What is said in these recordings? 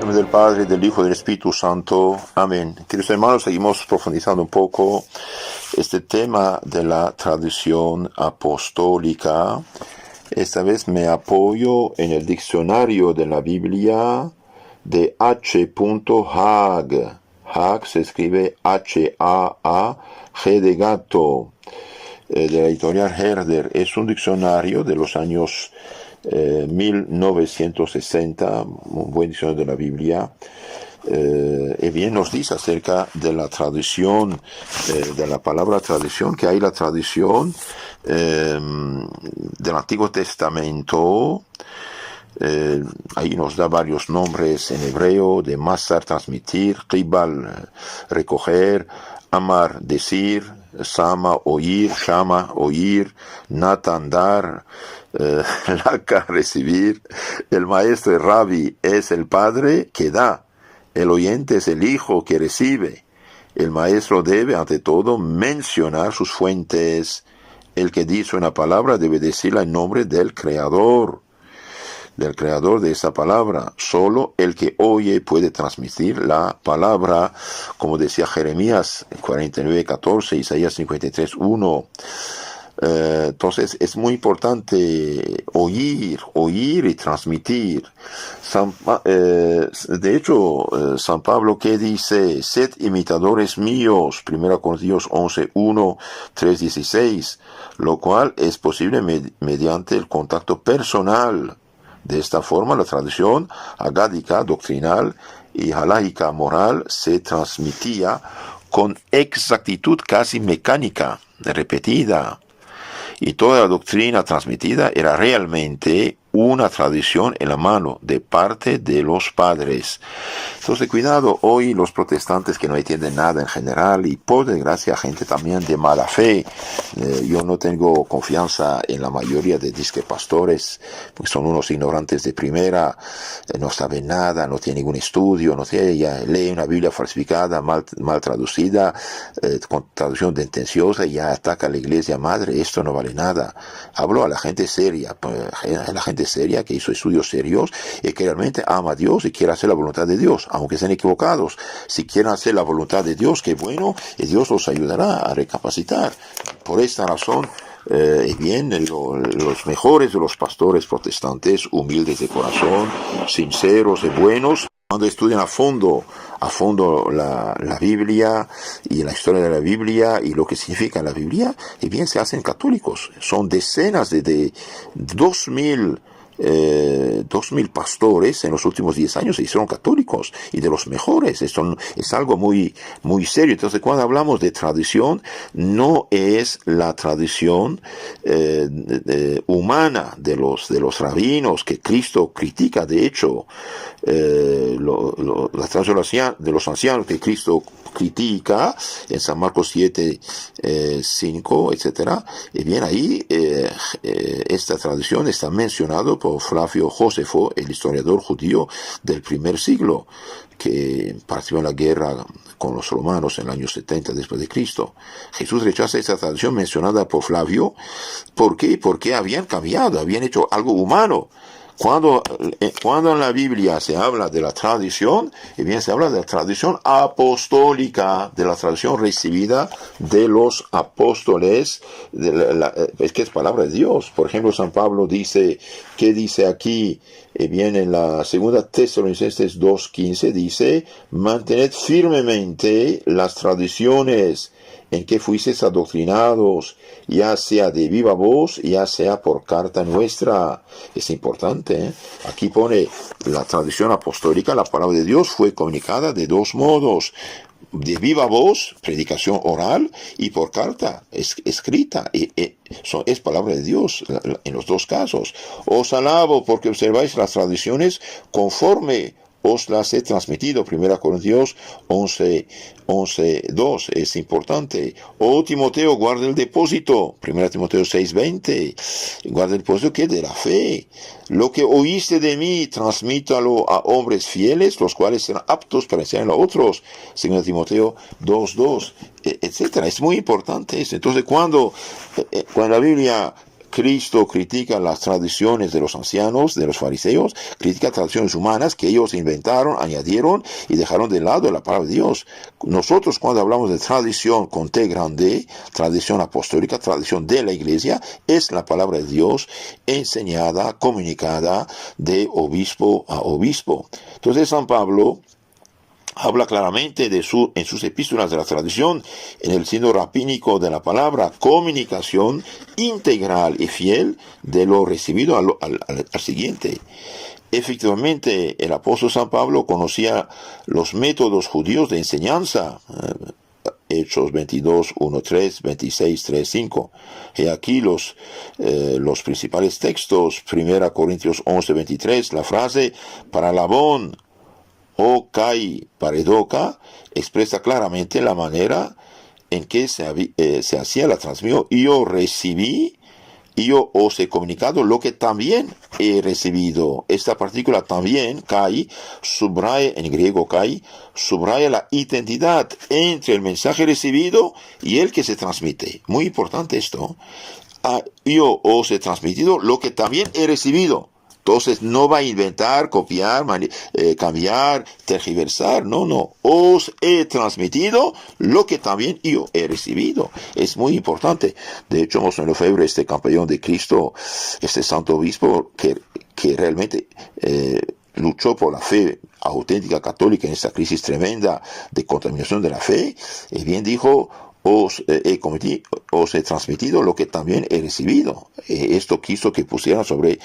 nombre del Padre, del Hijo y del Espíritu Santo. Amén. Queridos hermanos, seguimos profundizando un poco este tema de la tradición apostólica. Esta vez me apoyo en el diccionario de la Biblia de H. Haag. Haag se escribe H-A-A-G de gato, de la editorial Herder. Es un diccionario de los años 1960, un buen diccionario de la Biblia. Y bien nos dice acerca de la tradición, de la palabra tradición, que hay la tradición del Antiguo Testamento. Ahí nos da varios nombres en hebreo: de masar, transmitir; qibal, recoger; amar, decir; sama, oír; shama, oír; natan, dar; laka, recibir. El maestro, el rabbi, es el padre que da; el oyente es el hijo que recibe. El maestro debe, ante todo, mencionar sus fuentes. El que dice una palabra debe decirla en nombre del creador de esa palabra. Solo el que oye puede transmitir la palabra, como decía Jeremías 49:14, Isaías 53:1. Entonces es muy importante oír y transmitir. De hecho, San Pablo, ¿qué dice? Sed imitadores míos, 1 Corintios 11:1, 3:16, lo cual es posible mediante el contacto personal. De esta forma, la tradición agádica, doctrinal y halágica, moral, se transmitía con exactitud casi mecánica, repetida. Y toda la doctrina transmitida era realmente una tradición en la mano de parte de los padres. Entonces, cuidado, hoy los protestantes que no entienden nada en general, y por desgracia gente también de mala fe. Yo no tengo confianza en la mayoría de disque pastores, porque son unos ignorantes de primera, no saben nada, no tienen ningún estudio, ya lee una Biblia falsificada, mal traducida, con traducción tendenciosa, y ya ataca a la iglesia madre. Esto no vale nada. Hablo a la gente seria, a la gente seria que hizo estudios serios y que realmente ama a Dios y quiere hacer la voluntad de Dios, aunque estén equivocados. Si quieren hacer la voluntad de Dios, qué bueno, y Dios los ayudará a recapacitar. Por esta razón, los mejores de los pastores protestantes, humildes de corazón, sinceros y buenos, cuando estudian a fondo la Biblia y la historia de la Biblia y lo que significa la Biblia, y bien se hacen católicos. Son decenas de 2000 pastores en los últimos 10 años se hicieron católicos, y de los mejores. Esto es algo muy, muy serio. Entonces, cuando hablamos de tradición, no es la tradición humana de los rabinos que Cristo critica. De hecho, la tradición de los ancianos que Cristo critica en San Marcos 7, 5, etc. Y bien, ahí esta tradición está mencionado por Flavio Josefo, el historiador judío del primer siglo, que participó en la guerra con los romanos en el año 70 después de Cristo. Jesús rechaza esta tradición mencionada por Flavio. ¿Por qué? Porque habían cambiado, habían hecho algo humano. Cuando en la Biblia se habla de la tradición, y bien se habla de la tradición apostólica, de la tradición recibida de los apóstoles, es que es palabra de Dios. Por ejemplo, San Pablo dice, ¿qué dice aquí? Bien, en la segunda Tesalonicenses 2:15 dice: mantened firmemente las tradiciones en que fuisteis adoctrinados, ya sea de viva voz, ya sea por carta nuestra. Es importante, ¿eh? Aquí pone la tradición apostólica, la palabra de Dios fue comunicada de dos modos: de viva voz, predicación oral, y por carta escrita. Es palabra de Dios en los dos casos. Os alabo porque observáis las tradiciones conforme os las he transmitido. 1 Corintios 11:2. Es importante. Oh Timoteo, guarda el depósito. 1 Timoteo 6:20. Guarda el depósito que de la fe. Lo que oíste de mí, transmítalo a hombres fieles, los cuales serán aptos para enseñar a otros. 2 Timoteo 2:2, etcétera. Es muy importante eso. Entonces, cuando la Biblia Cristo critica las tradiciones de los ancianos, de los fariseos, critica tradiciones humanas que ellos inventaron, añadieron y dejaron de lado la palabra de Dios. Nosotros cuando hablamos de tradición con T grande, tradición apostólica, tradición de la iglesia, es la palabra de Dios enseñada, comunicada de obispo a obispo. Entonces San Pablo habla claramente en sus epístolas de la tradición, en el signo rabínico de la palabra, comunicación integral y fiel de lo recibido al siguiente. Efectivamente, el apóstol San Pablo conocía los métodos judíos de enseñanza, Hechos 22, 1, 3, 26, 3, 5. Y aquí los principales textos, 1 Corintios 11, 23, la frase, para Labón, o Kai Paredoca, expresa claramente la manera en que se hacía la transmisión. Yo recibí, yo os he comunicado lo que también he recibido. Esta partícula también, Kai, subraya, en griego Kai, subraya la identidad entre el mensaje recibido y el que se transmite. Muy importante esto. Yo os he transmitido lo que también he recibido. Entonces no va a inventar, copiar, cambiar, tergiversar. No. Os he transmitido lo que también yo he recibido. Es muy importante. De hecho, Monseñor Lefebvre, este campeón de Cristo, este santo obispo que realmente luchó por la fe auténtica católica en esta crisis tremenda de contaminación de la fe, bien dijo, os he transmitido lo que también he recibido. Esto quiso que pusieran sobre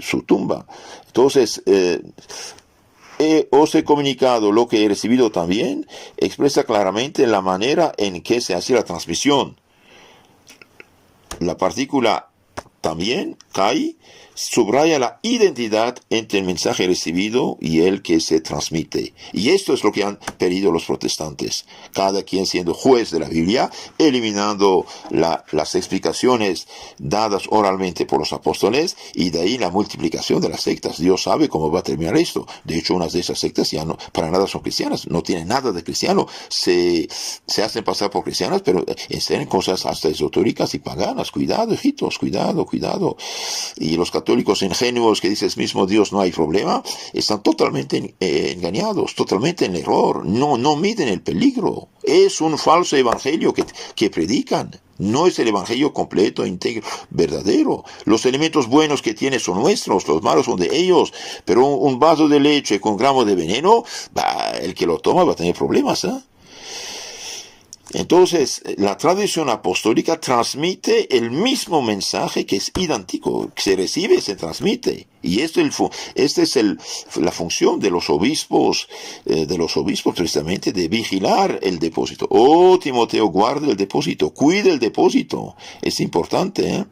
su tumba. Entonces, os he comunicado lo que he recibido también, expresa claramente la manera en que se hacía la transmisión. La partícula también, Kai, subraya la identidad entre el mensaje recibido y el que se transmite. Y esto es lo que han pedido los protestantes, cada quien siendo juez de la Biblia, eliminando las explicaciones dadas oralmente por los apóstoles, y de ahí la multiplicación de las sectas. Dios sabe cómo va a terminar esto. De hecho, unas de esas sectas ya no, para nada son cristianas, no tienen nada de cristiano, se hacen pasar por cristianas, pero enseñan cosas hasta esotéricas y paganas. Cuidado, hijitos, cuidado. Y los católicos ingenuos que dicen mismo Dios, no hay problema, están totalmente engañados, totalmente en error, no miden el peligro. Es un falso evangelio que predican. No es el evangelio completo, íntegro, verdadero. Los elementos buenos que tiene son nuestros, los malos son de ellos. Pero un vaso de leche con gramos de veneno, el que lo toma va a tener problemas, ¿eh? Entonces, la tradición apostólica transmite el mismo mensaje que es idéntico, que se recibe, se transmite. Y esta es la función de los obispos precisamente, de vigilar el depósito. Oh, Timoteo, guarda el depósito, cuida el depósito. Es importante, ¿eh?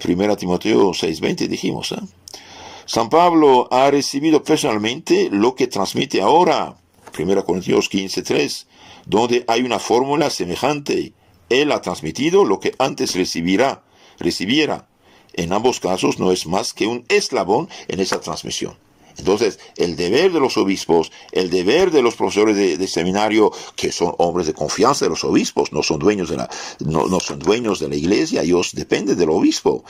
1 Timoteo 6:20 dijimos, ¿eh? San Pablo ha recibido personalmente lo que transmite ahora. 1 Corintios 15:3. Donde hay una fórmula semejante. Él ha transmitido lo que antes recibiera. En ambos casos no es más que un eslabón en esa transmisión. Entonces, el deber de los obispos, el deber de los profesores de seminario, que son hombres de confianza de los obispos, no son dueños de la iglesia, ellos dependen del obispo.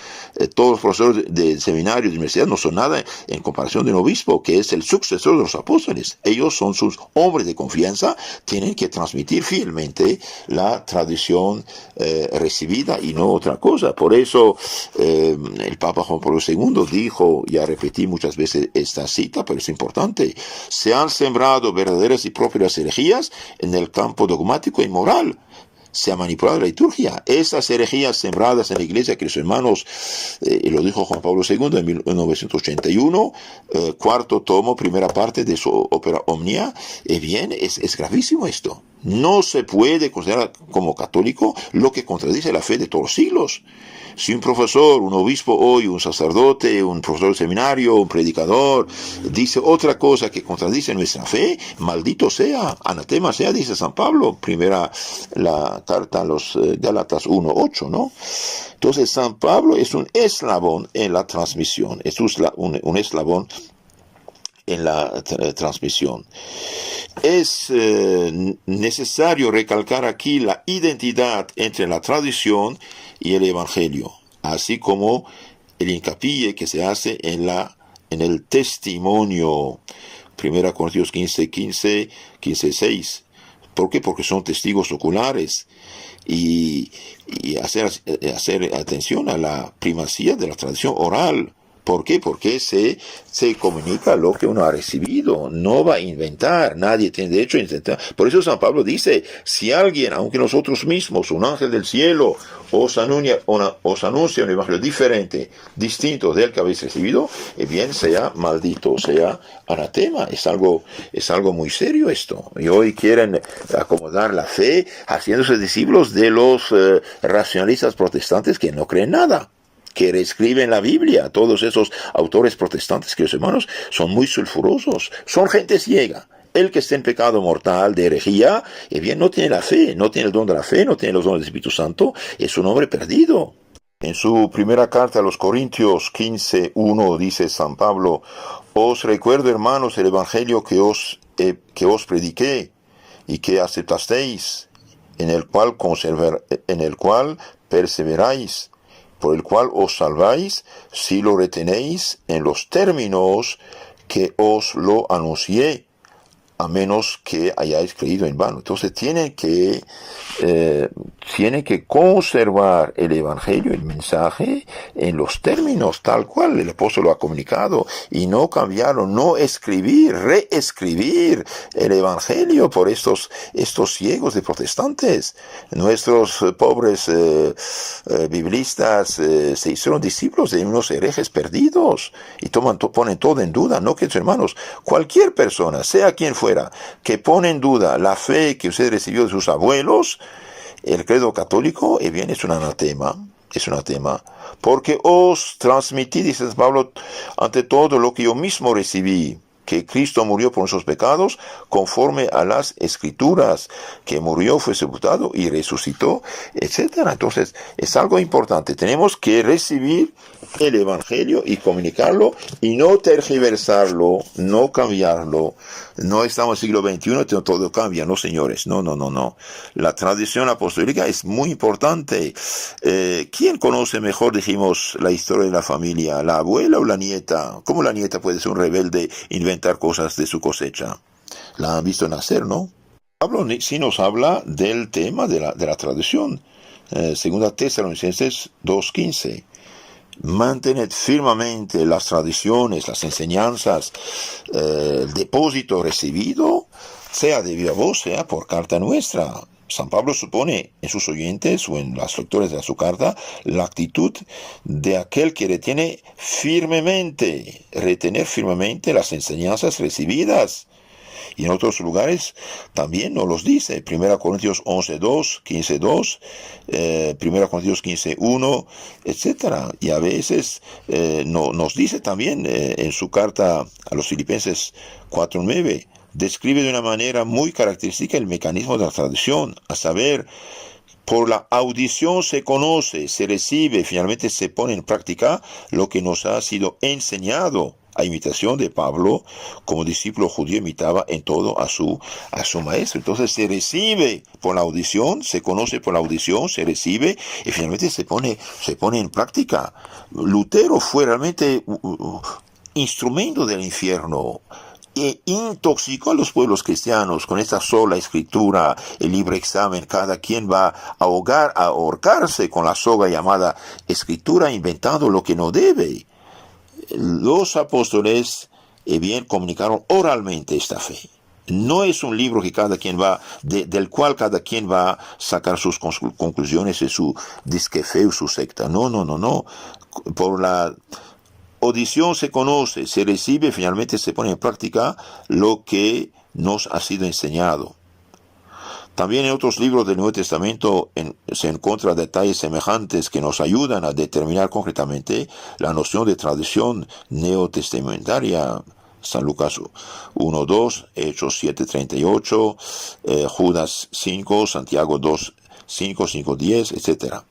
Todos los profesores de seminario, de universidad, no son nada en comparación de un obispo, que es el sucesor de los apóstoles. Ellos son sus hombres de confianza, tienen que transmitir fielmente la tradición recibida y no otra cosa. Por eso, el Papa Juan Pablo II dijo, ya repetí muchas veces esta cita, pero es importante: se han sembrado verdaderas y propias herejías en el campo dogmático y moral. Se ha manipulado la liturgia. Esas herejías sembradas en la iglesia, queridos hermanos, lo dijo Juan Pablo II en 1981, cuarto tomo, primera parte de su ópera Omnia. Bien, es gravísimo esto. No se puede considerar como católico lo que contradice la fe de todos los siglos. Si un profesor, un obispo hoy, un sacerdote, un profesor de seminario, un predicador, dice otra cosa que contradice nuestra fe, maldito sea, anatema sea, dice San Pablo, primera la carta a los Gálatas 1:8, ¿no? Entonces San Pablo es un eslabón en la transmisión, es un eslabón en la transmisión. Es necesario recalcar aquí la identidad entre la tradición y el Evangelio. así como el hincapié que se hace en el testimonio. 1 Corintios 15:6. ¿Por qué? Porque son testigos oculares. Y hacer atención a la primacía de la tradición oral. ¿Por qué? Porque se comunica lo que uno ha recibido, no va a inventar, nadie tiene derecho a inventar. Por eso San Pablo dice, si alguien, aunque nosotros mismos, un ángel del cielo, os anuncia un evangelio diferente, distinto del que habéis recibido, bien sea maldito, sea anatema. Es algo muy serio esto. Y hoy quieren acomodar la fe haciéndose discípulos de los racionalistas protestantes que no creen nada, que reescriben la Biblia. Todos esos autores protestantes, queridos hermanos, son muy sulfurosos, son gente ciega. El que esté en pecado mortal de herejía, bien, no tiene la fe, no tiene el don de la fe, no tiene los dones del Espíritu Santo, es un hombre perdido. En su primera carta a los Corintios 15:1 dice San Pablo, os recuerdo, hermanos, el evangelio que os prediqué y que aceptasteis, en el cual perseveráis, por el cual os salváis, si lo retenéis en los términos que os lo anuncié, a menos que hayáis creído en vano. Entonces tienen que conservar el evangelio, el mensaje, en los términos tal cual el apóstol lo ha comunicado, y no cambiarlo, no reescribir el evangelio por estos ciegos de protestantes. Nuestros pobres biblistas se hicieron discípulos de unos herejes perdidos y ponen todo en duda. No, que hermanos, cualquier persona, sea quien fuera, que pone en duda la fe que usted recibió de sus abuelos, el credo católico, bien, es un anatema, porque os transmití, dice Pablo, ante todo lo que yo mismo recibí, que Cristo murió por nuestros pecados, conforme a las Escrituras, que murió, fue sepultado y resucitó, etc. Entonces, es algo importante. Tenemos que recibir el Evangelio y comunicarlo, y no tergiversarlo, no cambiarlo. No estamos en el siglo XXI, todo cambia, no, señores. No. La tradición apostólica es muy importante. ¿Quién conoce mejor, dijimos, la historia de la familia? ¿La abuela o la nieta? ¿Cómo la nieta puede ser un rebelde, inventar cosas de su cosecha? La han visto nacer, ¿no? Pablo sí nos habla del tema de la tradición. Segunda Tesalonicenses 2:15. Mantened firmemente las tradiciones, las enseñanzas, el depósito recibido, sea de viva voz, sea por carta nuestra. San Pablo supone en sus oyentes o en las lectores de su carta la actitud de aquel que retener firmemente las enseñanzas recibidas. Y en otros lugares también nos los dice. 1 Corintios 11:2, 15:2, 1 Corintios 15:1, etc. Y a veces nos dice también en su carta a los Filipenses 4:9, describe de una manera muy característica el mecanismo de la tradición, a saber, por la audición se conoce, se recibe, finalmente se pone en práctica lo que nos ha sido enseñado, a imitación de Pablo, como discípulo judío imitaba en todo a su maestro. Entonces se recibe por la audición, se conoce por la audición, se recibe y finalmente se pone en práctica. Lutero fue realmente instrumento del infierno. E intoxicó a los pueblos cristianos con esta sola escritura, el libre examen. Cada quien va a ahorcarse con la soga llamada escritura, inventando lo que no debe. Los apóstoles bien comunicaron oralmente esta fe. No es un libro que del cual cada quien va a sacar sus conclusiones de su disque fe o su secta. No. Por la audición se conoce, se recibe, finalmente se pone en práctica lo que nos ha sido enseñado. También en otros libros del Nuevo Testamento se encuentran detalles semejantes que nos ayudan a determinar concretamente la noción de tradición neotestamentaria. San Lucas 1:2, Hechos 7:38, Judas 5, Santiago 2:5, 5:10, etc.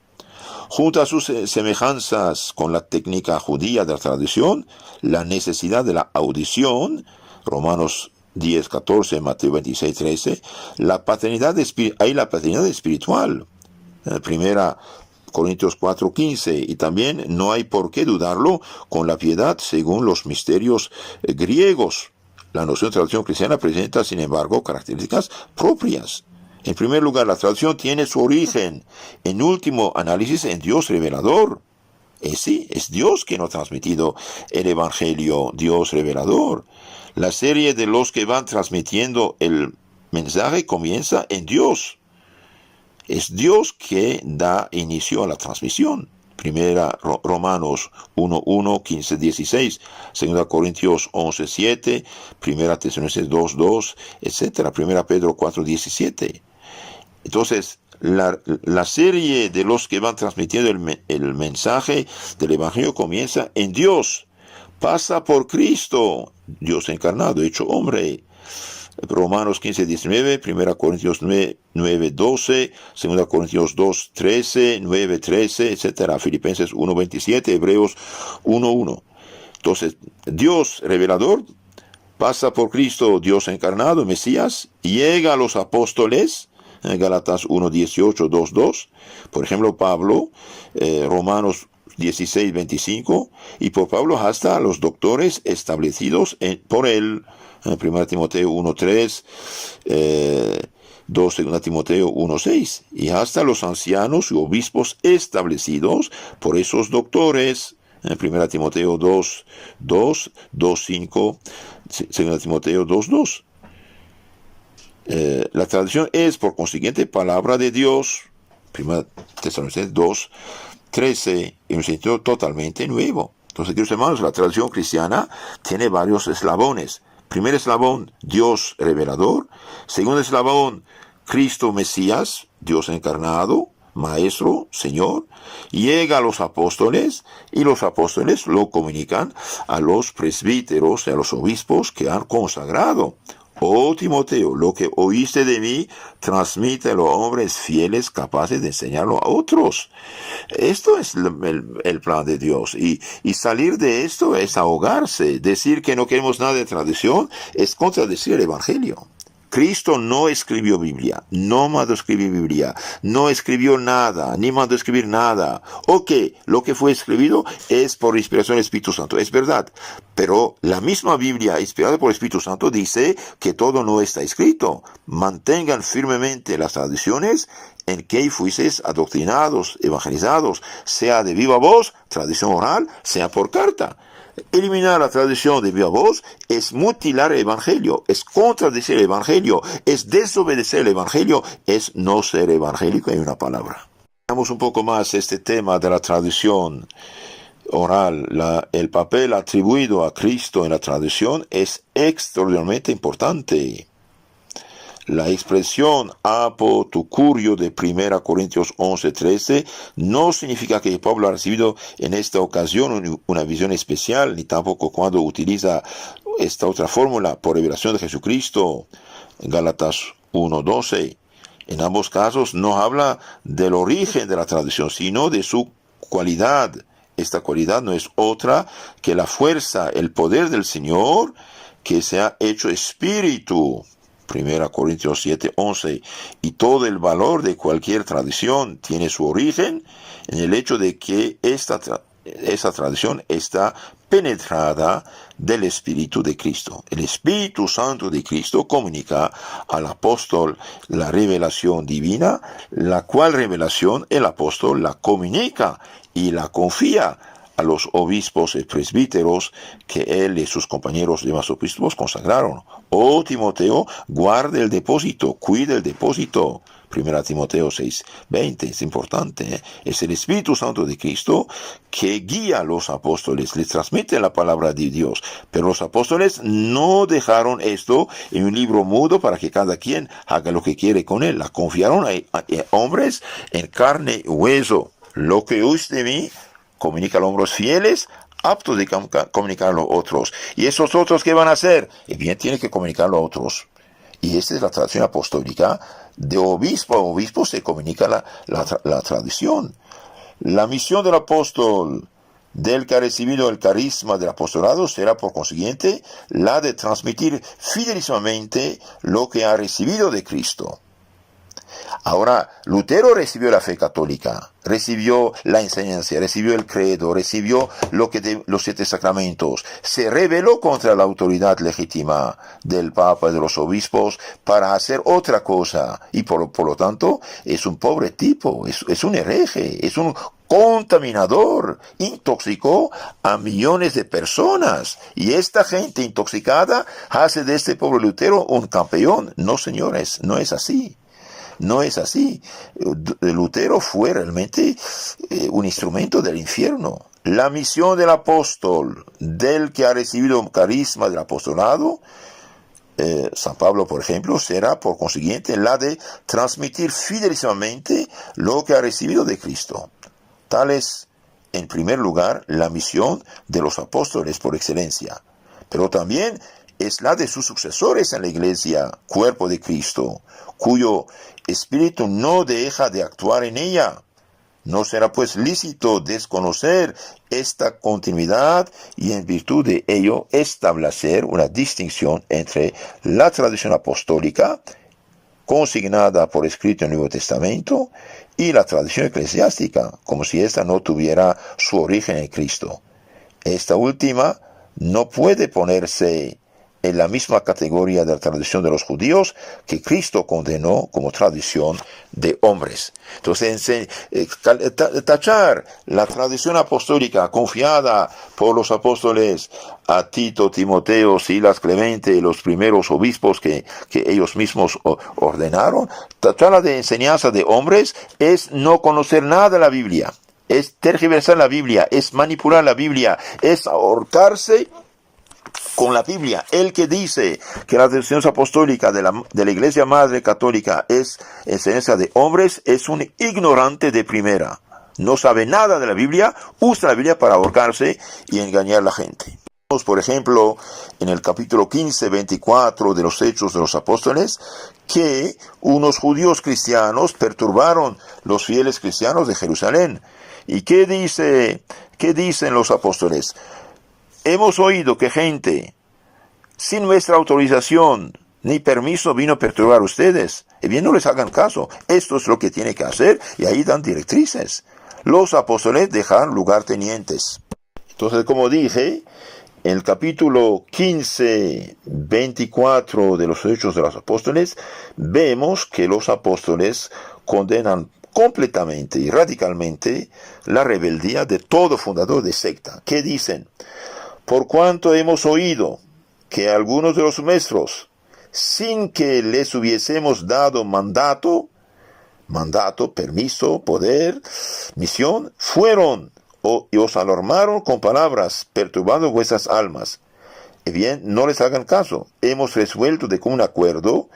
Junto a sus semejanzas con la técnica judía de la tradición, la necesidad de la audición, Romanos 10:14, Mateo 26:13, hay la paternidad espiritual. 1 Corintios 4:15, y también no hay por qué dudarlo con la piedad según los misterios griegos. La noción de traducción cristiana presenta, sin embargo, características propias. En primer lugar, la traducción tiene su origen, en último análisis, en Dios revelador. Sí, es Dios quien ha transmitido el Evangelio, Dios revelador. La serie de los que van transmitiendo el mensaje comienza en Dios. Es Dios que da inicio a la transmisión. Primera Romanos 1:1, 15:16, Segunda Corintios 11:7, Primera Tesalonicenses 2:2, etc. Primera Pedro 4:17. Entonces, la serie de los que van transmitiendo el mensaje del Evangelio comienza en Dios. Pasa por Cristo, Dios encarnado, hecho hombre. Romanos 15:19, 1 Corintios 9:12, 2 Corintios 2:13, 9:13, etc. Filipenses 1:27, Hebreos 1:1. Entonces, Dios revelador pasa por Cristo, Dios encarnado, Mesías, llega a los apóstoles, Gálatas 1:18, 2:2. Por ejemplo, Pablo, Romanos 16:25, y por Pablo hasta los doctores establecidos por él. 1 Timoteo 1:3, 2 Timoteo 1:6, y hasta los ancianos y obispos establecidos por esos doctores. 1 Timoteo 2:2, 2:5, 2 Timoteo 2:2. La tradición es, por consiguiente, palabra de Dios. 1 Tesalonicenses 2:13, en un sentido totalmente nuevo. Entonces, queridos hermanos, la tradición cristiana tiene varios eslabones. Primer eslabón, Dios revelador. Segundo eslabón, Cristo Mesías, Dios encarnado, Maestro, Señor. Llega a los apóstoles, y los apóstoles lo comunican a los presbíteros y a los obispos que han consagrado. Oh Timoteo, lo que oíste de mí, transmítelo a hombres fieles capaces de enseñarlo a otros. Esto es el plan de Dios. Y salir de esto es ahogarse. Decir que no queremos nada de tradición es contradecir el Evangelio. Cristo no escribió Biblia, no mandó escribir Biblia, no escribió nada, ni mandó escribir nada. Ok, lo que fue escrito es por inspiración del Espíritu Santo, es verdad. Pero la misma Biblia, inspirada por el Espíritu Santo, dice que todo no está escrito. Mantengan firmemente las tradiciones en que fuisteis adoctrinados, evangelizados, sea de viva voz, tradición oral, sea por carta. Eliminar la tradición de viva voz es mutilar el Evangelio, es contradecir el Evangelio, es desobedecer el Evangelio, es no ser evangélico en una palabra. Veamos un poco más este tema de la tradición oral. El papel atribuido a Cristo en la tradición es extraordinariamente importante. La expresión apo tu curio de 1 Corintios 11:13 no significa que Pablo ha recibido en esta ocasión una visión especial, ni tampoco cuando utiliza esta otra fórmula por revelación de Jesucristo, Gálatas 1:12. En ambos casos no habla del origen de la tradición, sino de su cualidad. Esta cualidad no es otra que la fuerza, el poder del Señor, que se ha hecho espíritu. 1 Corintios 7:11, y todo el valor de cualquier tradición tiene su origen en el hecho de que esta tradición está penetrada del Espíritu de Cristo. El Espíritu Santo de Cristo comunica al apóstol la revelación divina, la cual revelación el apóstol la comunica y la confía a los obispos y presbíteros que él y sus compañeros demás obispos consagraron. Oh Timoteo, guarda el depósito, cuida el depósito. 1 Timoteo 6:20, es importante. Es el Espíritu Santo de Cristo que guía a los apóstoles, les transmite la palabra de Dios. Pero los apóstoles no dejaron esto en un libro mudo para que cada quien haga lo que quiere con él. La confiaron a hombres en carne y hueso. Lo que oíste de mí, comunica a los hombres fieles, aptos de comunicar a los otros. ¿Y esos otros qué van a hacer? Bien, tienen que comunicarlo a otros. Y esta es la tradición apostólica. De obispo a obispo se comunica la tradición. La misión del apóstol, del que ha recibido el carisma del apostolado, será por consiguiente la de transmitir fidelísimamente lo que ha recibido de Cristo. Ahora, Lutero recibió la fe católica, recibió la enseñanza, recibió el credo, recibió los 7 sacramentos, se rebeló contra la autoridad legítima del Papa y de los obispos para hacer otra cosa, y por lo tanto es un pobre tipo, es un hereje, es un contaminador, intoxicó a millones de personas, y esta gente intoxicada hace de este pobre Lutero un campeón. No, señores, no es así. No es así. Lutero fue realmente un instrumento del infierno. La misión del apóstol, del que ha recibido un carisma del apostolado, San Pablo, por ejemplo, será por consiguiente la de transmitir fidelísimamente lo que ha recibido de Cristo. Tal es, en primer lugar, la misión de los apóstoles por excelencia, pero también es la de sus sucesores en la Iglesia, cuerpo de Cristo, cuyo espíritu no deja de actuar en ella. No será pues lícito desconocer esta continuidad y en virtud de ello establecer una distinción entre la tradición apostólica, consignada por escrito en el Nuevo Testamento, y la tradición eclesiástica, como si ésta no tuviera su origen en Cristo. Esta última no puede ponerse en la misma categoría de la tradición de los judíos que Cristo condenó como tradición de hombres. Entonces, tachar la tradición apostólica confiada por los apóstoles a Tito, Timoteo, Silas, Clemente y los primeros obispos que ellos mismos ordenaron, tacharla de enseñanza de hombres es no conocer nada de la Biblia, es tergiversar la Biblia, es manipular la Biblia, es ahorcarse con la Biblia. El que dice que la tradición apostólica de la Iglesia Madre Católica es enseñanza de hombres es un ignorante de primera. No sabe nada de la Biblia, usa la Biblia para ahorcarse y engañar a la gente. Por ejemplo, en el capítulo 15, 24 de los Hechos de los Apóstoles, que unos judíos cristianos perturbaron los fieles cristianos de Jerusalén. ¿Y qué dicen los apóstoles? Hemos oído que gente sin nuestra autorización ni permiso vino a perturbar a ustedes. Y bien, no les hagan caso. Esto es lo que tiene que hacer, y ahí dan directrices. Los apóstoles dejaron lugartenientes. Entonces, como dije, en el capítulo 15, 24 de los Hechos de los Apóstoles, vemos que los apóstoles condenan completamente y radicalmente la rebeldía de todo fundador de secta. ¿Qué dicen? Por cuanto hemos oído que algunos de los maestros, sin que les hubiésemos dado mandato, permiso, poder, misión, fueron y os alarmaron con palabras, perturbando vuestras almas. Y bien, no les hagan caso. Hemos resuelto de común acuerdo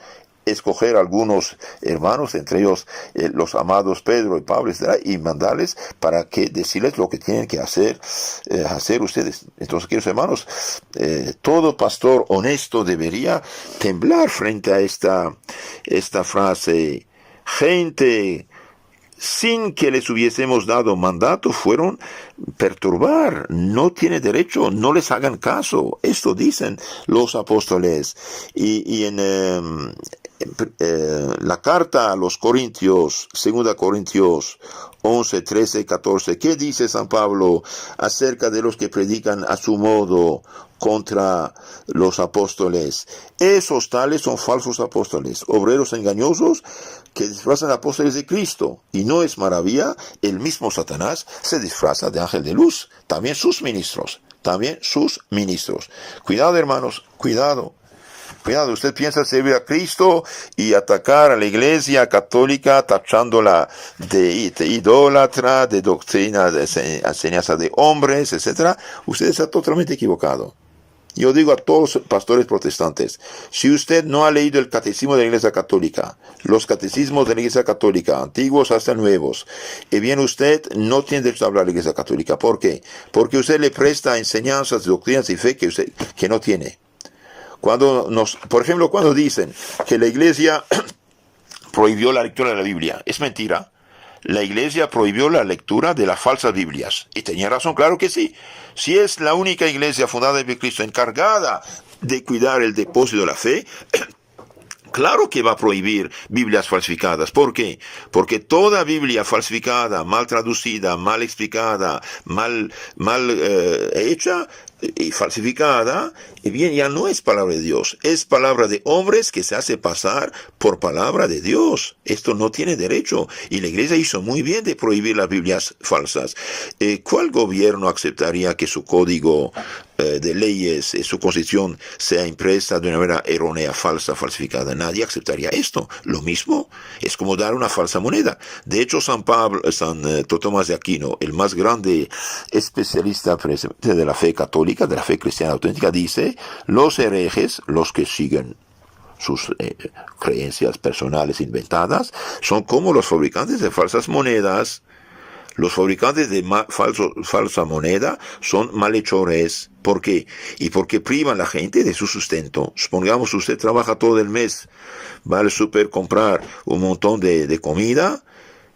escoger algunos hermanos, entre ellos los amados Pedro y Pablo, etc., y mandarles para que decirles lo que tienen que hacer ustedes. Entonces, queridos hermanos, todo pastor honesto debería temblar frente a esta frase. Gente sin que les hubiésemos dado mandato, fueron perturbar. No tiene derecho, no les hagan caso. Esto dicen los apóstoles. Y en la carta a los Corintios, 2 Corintios 11, 13, 14, ¿qué dice San Pablo acerca de los que predican a su modo contra los apóstoles? Esos tales son falsos apóstoles, obreros engañosos que disfrazan apóstoles de Cristo. Y no es maravilla, el mismo Satanás se disfraza de ángel de luz. También sus ministros. Cuidado, hermanos, cuidado. Usted piensa servir a Cristo y atacar a la Iglesia Católica tachándola de idólatra, de doctrina, de enseñanza de hombres, etc. Usted está totalmente equivocado. Yo digo a todos los pastores protestantes, si usted no ha leído el catecismo de la Iglesia Católica, los catecismos de la Iglesia Católica, antiguos hasta nuevos, y bien, usted no tiene derecho a hablar de la Iglesia Católica. ¿Por qué? Porque usted le presta enseñanzas, doctrinas y fe que no tiene. Por ejemplo, cuando dicen que la Iglesia prohibió la lectura de la Biblia, es mentira. La Iglesia prohibió la lectura de las falsas Biblias. Y tenía razón, claro que sí. Si es la única Iglesia fundada por Cristo encargada de cuidar el depósito de la fe, Claro que va a prohibir Biblias falsificadas. ¿Por qué? Porque toda Biblia falsificada, mal traducida, mal explicada, mal hecha y falsificada, bien, ya no es palabra de Dios. Es palabra de hombres que se hace pasar por palabra de Dios. Esto no tiene derecho. Y la Iglesia hizo muy bien de prohibir las Biblias falsas. ¿Cuál gobierno aceptaría que su código de leyes, su constitución, sea impresa de una manera errónea, falsa, falsificada? Nadie aceptaría esto. Lo mismo es como dar una falsa moneda. De hecho, San Tomás de Aquino, el más grande especialista de la fe católica, de la fe cristiana auténtica, dice: los herejes, los que siguen sus creencias personales inventadas, son como los fabricantes de falsas monedas. Los fabricantes de falsa moneda son malhechores. ¿Por qué? Y porque privan a la gente de su sustento. Supongamos usted trabaja todo el mes, va al súper comprar un montón de comida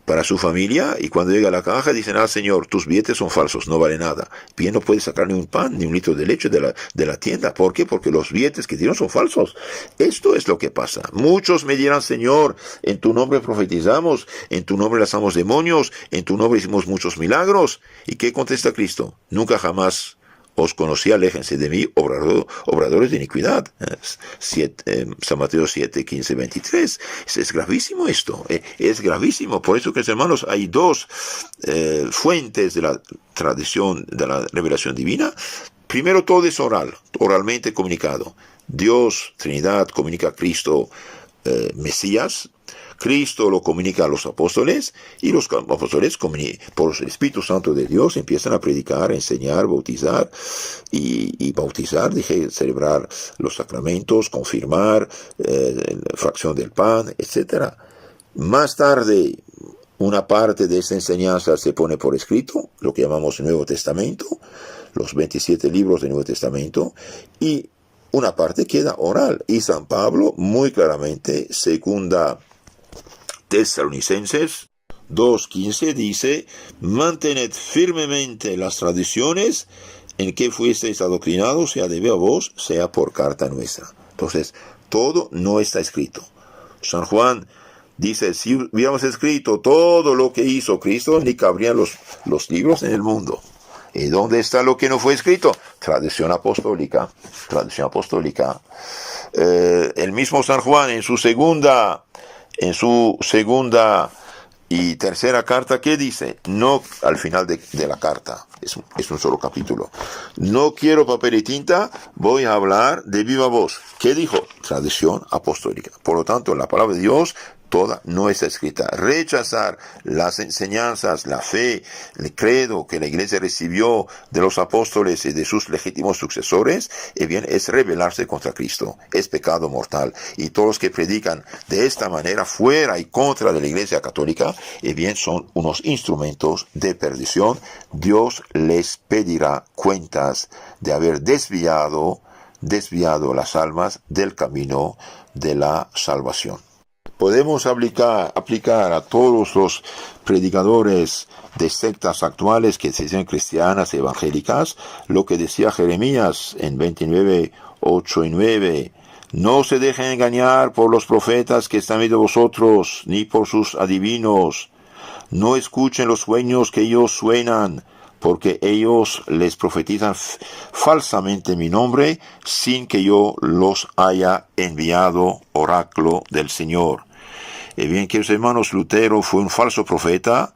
para su familia, y cuando llega a la caja dicen: ah, señor, tus billetes son falsos, no vale nada. Bien, no puede sacar ni un pan, ni un litro de leche de la tienda. ¿Por qué? Porque los billetes que tienen son falsos. Esto es lo que pasa. Muchos me dirán: Señor, en tu nombre profetizamos, en tu nombre lanzamos demonios, en tu nombre hicimos muchos milagros. ¿Y qué contesta Cristo? Nunca jamás os conocí, aléjense de mí, obradores de iniquidad. San Mateo 7, 15, 23. Es gravísimo esto, es gravísimo. Por eso, que, hermanos, hay dos fuentes de la tradición, de la revelación divina. Primero, todo es oral, oralmente comunicado. Dios, Trinidad, comunica a Cristo, Mesías. Cristo lo comunica a los apóstoles, y los apóstoles, por el Espíritu Santo de Dios, empiezan a predicar, enseñar, bautizar, y bautizar, celebrar los sacramentos, confirmar, fracción del pan, etc. Más tarde, una parte de esa enseñanza se pone por escrito, lo que llamamos Nuevo Testamento, los 27 libros del Nuevo Testamento, y una parte queda oral. Y San Pablo, muy claramente, segunda Tesalonicenses 2:15, dice: mantened firmemente las tradiciones en que fuisteis adoctrinados, sea de viva voz, sea por carta nuestra. Entonces, todo no está escrito. San Juan dice: si hubiéramos escrito todo lo que hizo Cristo, ni cabrían los libros en el mundo. ¿Y dónde está lo que no fue escrito? Tradición apostólica. Tradición apostólica. El mismo San Juan, en su segunda y tercera carta, ¿qué dice? No, al final de la carta, es un solo capítulo: no quiero papel y tinta, voy a hablar de viva voz. ¿Qué dijo? Tradición apostólica. Por lo tanto, la palabra de Dios toda no está escrita. Rechazar las enseñanzas, la fe, el credo que la Iglesia recibió de los apóstoles y de sus legítimos sucesores, bien, es rebelarse contra Cristo, es pecado mortal. Y todos los que predican de esta manera, fuera y contra de la Iglesia católica, bien, son unos instrumentos de perdición. Dios les pedirá cuentas de haber desviado las almas del camino de la salvación. Podemos aplicar a todos los predicadores de sectas actuales que se dicen cristianas, evangélicas, lo que decía Jeremías en 29, 8 y 9. No se dejen engañar por los profetas que están entre vosotros, ni por sus adivinos. No escuchen los sueños que ellos suenan, porque ellos les profetizan falsamente en mi nombre, sin que yo los haya enviado, oráculo del Señor. Bien, queridos hermanos, Lutero fue un falso profeta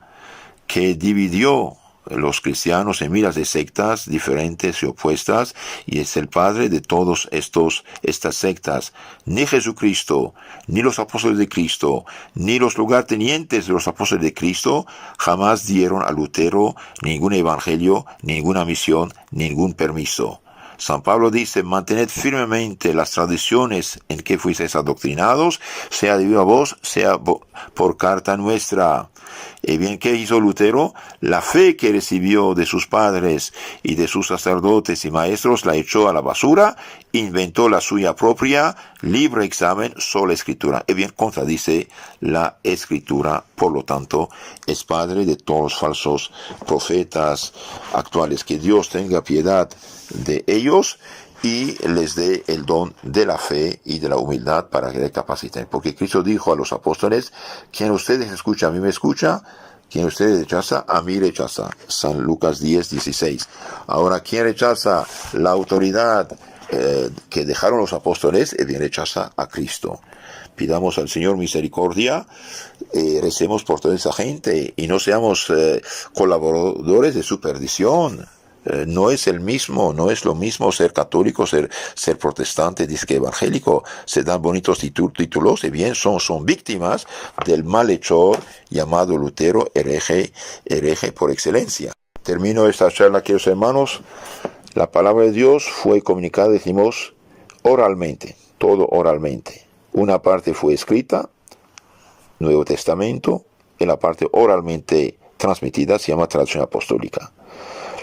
que dividió los cristianos en miles de sectas diferentes y opuestas, y es el padre de todas estas sectas. Ni Jesucristo, ni los apóstoles de Cristo, ni los lugartenientes de los apóstoles de Cristo jamás dieron a Lutero ningún evangelio, ninguna misión, ningún permiso. San Pablo dice: mantened firmemente las tradiciones en que fuisteis adoctrinados, sea de viva voz, sea por carta nuestra. Y bien, ¿qué hizo Lutero? La fe que recibió de sus padres y de sus sacerdotes y maestros la echó a la basura, inventó la suya propia, libre examen, sola escritura. Y bien, contradice la escritura, por lo tanto, es padre de todos los falsos profetas actuales. Que Dios tenga piedad de ellos. y les dé el don de la fe y de la humildad para que recapaciten. Porque Cristo dijo a los apóstoles, quien ustedes escucha, a mí me escucha, quien ustedes rechaza, a mí rechaza. San Lucas 10:16. Ahora, quien rechaza la autoridad que dejaron los apóstoles, bien rechaza a Cristo. Pidamos al Señor misericordia, recemos por toda esa gente y no seamos colaboradores de su perdición. No es lo mismo ser católico, ser protestante, dice que evangélico, se dan bonitos títulos y bien son víctimas del malhechor llamado Lutero, hereje por excelencia. Termino esta charla, queridos hermanos. La palabra de Dios fue comunicada, decimos, oralmente, todo oralmente. Una parte fue escrita, Nuevo Testamento, y la parte oralmente transmitida se llama tradición apostólica.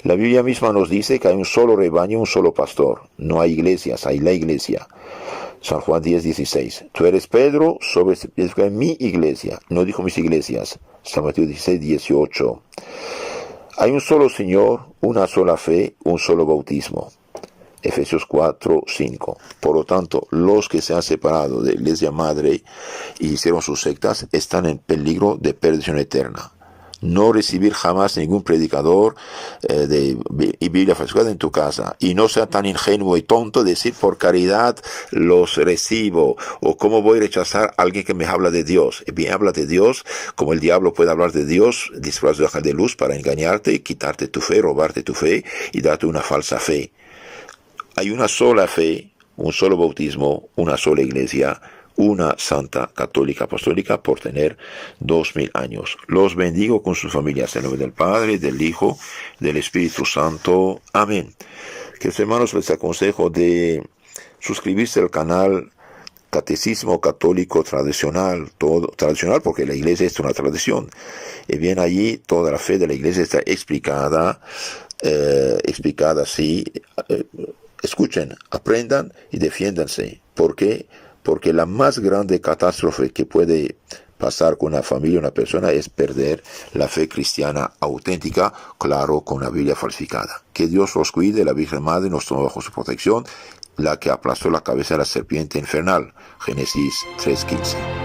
La Biblia misma nos dice que hay un solo rebaño, un solo pastor. No hay iglesias, hay la iglesia. San Juan 10:16. Tú eres Pedro, sobre mi iglesia. No dijo mis iglesias. San Mateo 16:18. Hay un solo Señor, una sola fe, un solo bautismo. Efesios 4:5. Por lo tanto, los que se han separado de la iglesia madre y hicieron sus sectas están en peligro de perdición eterna. No recibir jamás ningún predicador de Biblia falsificada en tu casa. Y no sea tan ingenuo y tonto decir por caridad los recibo. O cómo voy a rechazar a alguien que me habla de Dios. Bien, habla de Dios como el diablo puede hablar de Dios, disfraz de luz para engañarte, quitarte tu fe, robarte tu fe y darte una falsa fe. Hay una sola fe, un solo bautismo, una sola iglesia, una santa católica apostólica por tener 2000 años. Los bendigo con sus familias en nombre del Padre, del Hijo, del Espíritu Santo. Amén. Queridos hermanos, les aconsejo de suscribirse al canal Catecismo Católico Tradicional, todo tradicional porque la iglesia es una tradición. Y bien, allí toda la fe de la iglesia está explicada así. Escuchen, aprendan y defiéndanse. ¿Por qué? Porque la más grande catástrofe que puede pasar con una familia, una persona, es perder la fe cristiana auténtica, claro, con la Biblia falsificada. Que Dios los cuide, la Virgen Madre nos toma bajo su protección, la que aplastó la cabeza de la serpiente infernal. Génesis 3:15.